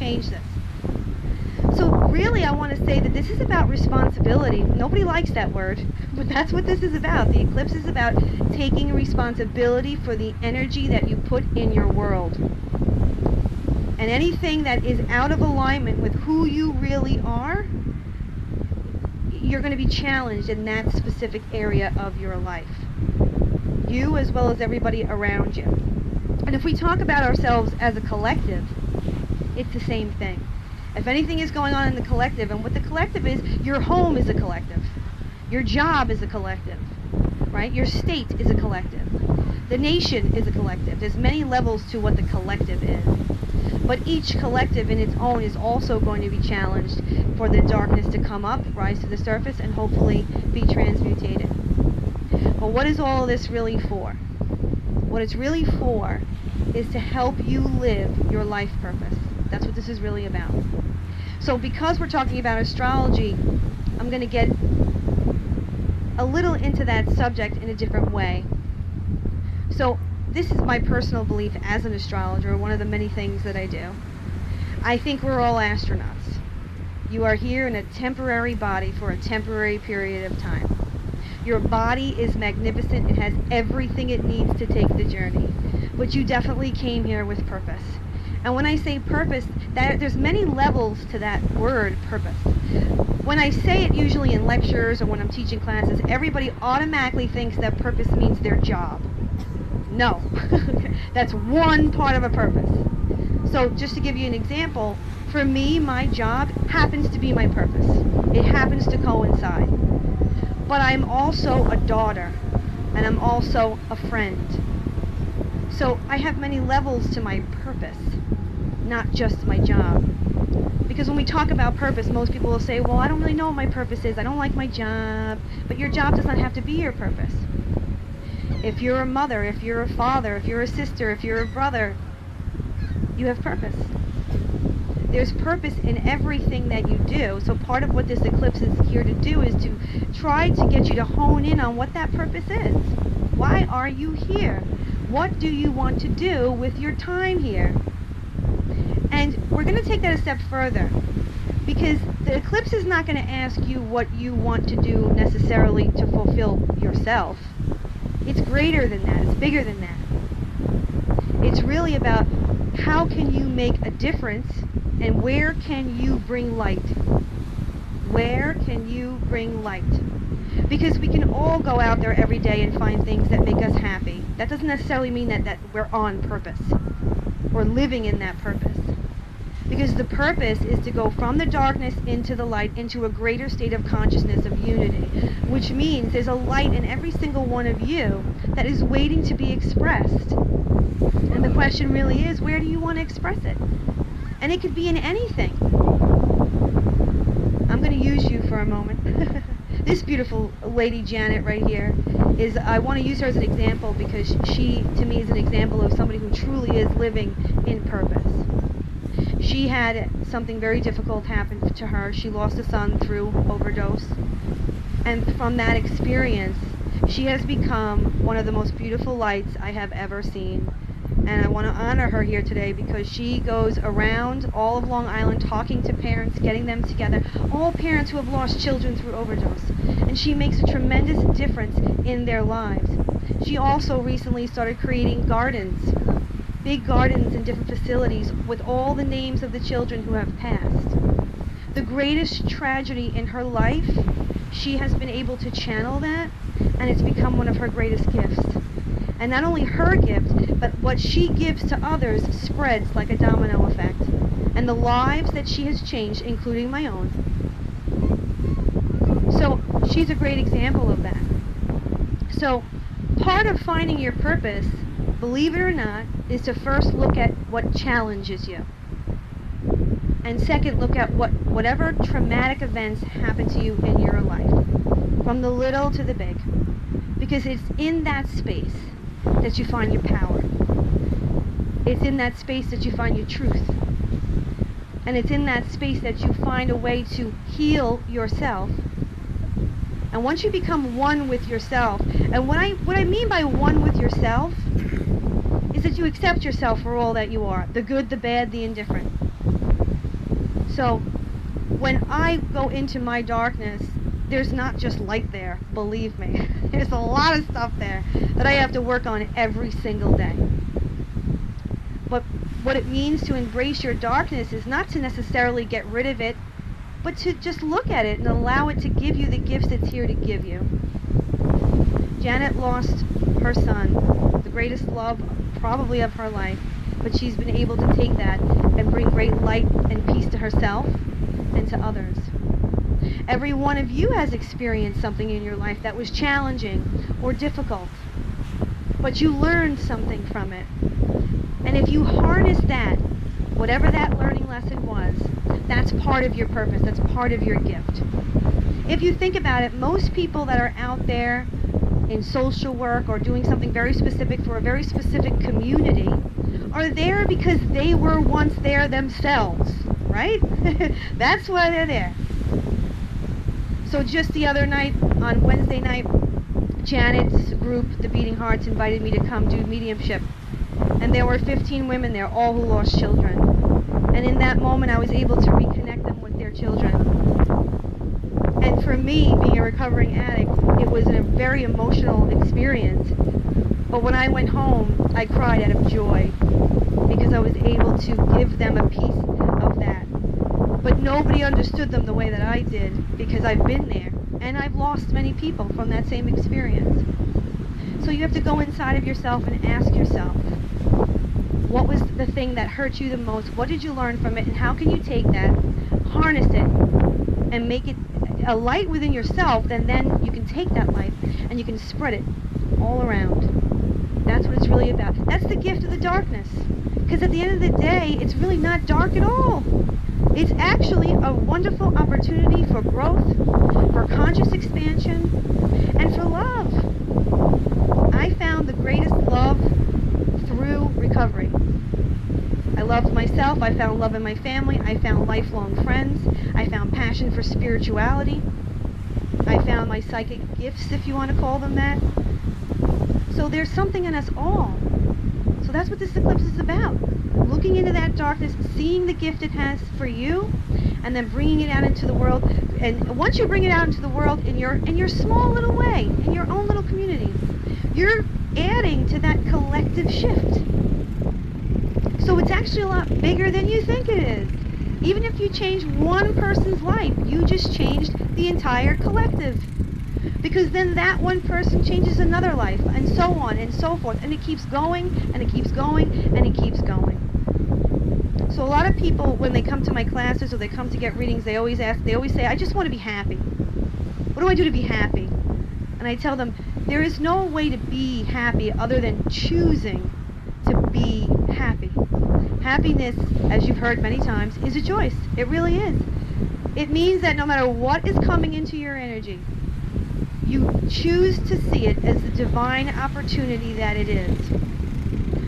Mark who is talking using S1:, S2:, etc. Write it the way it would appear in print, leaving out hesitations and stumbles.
S1: change this. So really, I want to say that this is about responsibility. Nobody likes that word, but that's what this is about. The eclipse is about taking responsibility for the energy that you put in your world. And anything that is out of alignment with who you really are, you're going to be challenged in that specific area of your life. You as well as everybody around you. And if we talk about ourselves as a collective, it's the same thing. If anything is going on in the collective, and what the collective is, your home is a collective. Your job is a collective, right? Your state is a collective. The nation is a collective. There's many levels to what the collective is. But each collective in its own is also going to be challenged for the darkness to come up, rise to the surface, and hopefully be transmutated. But what is all of this really for? What it's really for is to help you live your life purpose. That's what this is really about. So because we're talking about astrology, I'm going to get a little into that subject in a different way. So this is my personal belief as an astrologer, one of the many things that I do. I think we're all astronauts. You are here in a temporary body for a temporary period of time. Your body is magnificent. It has everything it needs to take the journey. But you definitely came here with purpose. And when I say purpose, there's many levels to that word, purpose. When I say it usually in lectures or when I'm teaching classes, everybody automatically thinks that purpose means their job. No. That's one part of a purpose. So just to give you an example, for me, my job happens to be my purpose. It happens to coincide. But I'm also a daughter, and I'm also a friend. So I have many levels to my purpose, not just my job. Because when we talk about purpose, most people will say, well, I don't really know what my purpose is. I don't like my job. But your job does not have to be your purpose. If you're a mother, if you're a father, if you're a sister, if you're a brother, you have purpose. There's purpose in everything that you do. So part of what this eclipse is here to do is to try to get you to hone in on what that purpose is. Why are you here? What do you want to do with your time here? And we're going to take that a step further, because the eclipse is not going to ask you what you want to do necessarily to fulfill yourself. It's greater than that. It's bigger than that. It's really about how can you make a difference and where can you bring light? Where can you bring light? Because we can all go out there every day and find things that make us happy. That doesn't necessarily mean that we're on purpose or living in that purpose. Because the purpose is to go from the darkness into the light, into a greater state of consciousness of unity, which means there's a light in every single one of you that is waiting to be expressed. And the question really is, where do you want to express it? And it could be in anything. I'm going to use you for a moment. This beautiful lady, Janet, right here, I want to use her as an example because she, to me, is an example of somebody who truly is living in purpose. She had something very difficult happen to her. She lost a son through overdose. And from that experience, she has become one of the most beautiful lights I have ever seen. And I want to honor her here today because she goes around all of Long Island talking to parents, getting them together, all parents who have lost children through overdose. And she makes a tremendous difference in their lives. She also recently started creating gardens, big gardens in different facilities with all the names of the children who have passed. The greatest tragedy in her life, she has been able to channel that, and it's become one of her greatest gifts. And not only her gift, but what she gives to others spreads like a domino effect. And the lives that she has changed, including my own. So she's a great example of that. So part of finding your purpose, believe it or not, is to first look at what challenges you. And second, look at whatever traumatic events happen to you in your life, from the little to the big. Because it's in that space that you find your power. It's in that space that you find your truth. And it's in that space that you find a way to heal yourself. And once you become one with yourself, and what I mean by one with yourself is that you accept yourself for all that you are, the good, the bad, the indifferent. So when I go into my darkness, there's not just light there, believe me. There's a lot of stuff there that I have to work on every single day. But what it means to embrace your darkness is not to necessarily get rid of it, but to just look at it and allow it to give you the gifts it's here to give you. Janet lost her son, the greatest love probably of her life, but she's been able to take that and bring great light and peace to herself and to others. Every one of you has experienced something in your life that was challenging or difficult, but you learned something from it. And if you harness that, whatever that learning lesson was, that's part of your purpose, that's part of your gift. If you think about it, most people that are out there in social work or doing something very specific for a very specific community are there because they were once there themselves, right? That's why they're there. So just the other night, on Wednesday night, Janet's group, the Beating Hearts, invited me to come do mediumship. And there were 15 women there, all who lost children. And in that moment, I was able to reconnect them with their children. And for me, being a recovering addict, it was a very emotional experience. But when I went home, I cried out of joy because I was able to give them a piece of that. But nobody understood them the way that I did because I've been there. And I've lost many people from that same experience. So you have to go inside of yourself and ask yourself, what was the thing that hurt you the most? What did you learn from it? And how can you take that, harness it, and make it a light within yourself? And then you can take that light and you can spread it all around. That's what it's really about. That's the gift of the darkness. Because at the end of the day, it's really not dark at all. It's actually a wonderful opportunity for growth, for conscious expansion, and for love. I found the greatest love through recovery. I loved myself, I found love in my family, I found lifelong friends, I found passion for spirituality, I found my psychic gifts, if you want to call them that. So there's something in us all. So that's what this eclipse is about. Looking into that darkness, seeing the gift it has for you, and then bringing it out into the world. And once you bring it out into the world in your small little way, in your own little community, you're adding to that collective shift. So it's actually a lot bigger than you think it is. Even if you change one person's life, you just changed the entire collective. Because then that one person changes another life, and so on and so forth. And it keeps going, and it keeps going, and it keeps going. So a lot of people, when they come to my classes or they come to get readings, they always say, I just want to be happy. What do I do to be happy? And I tell them, there is no way to be happy other than choosing to be happy. Happiness, as you've heard many times, is a choice. It really is. It means that no matter what is coming into your energy, you choose to see it as the divine opportunity that it is.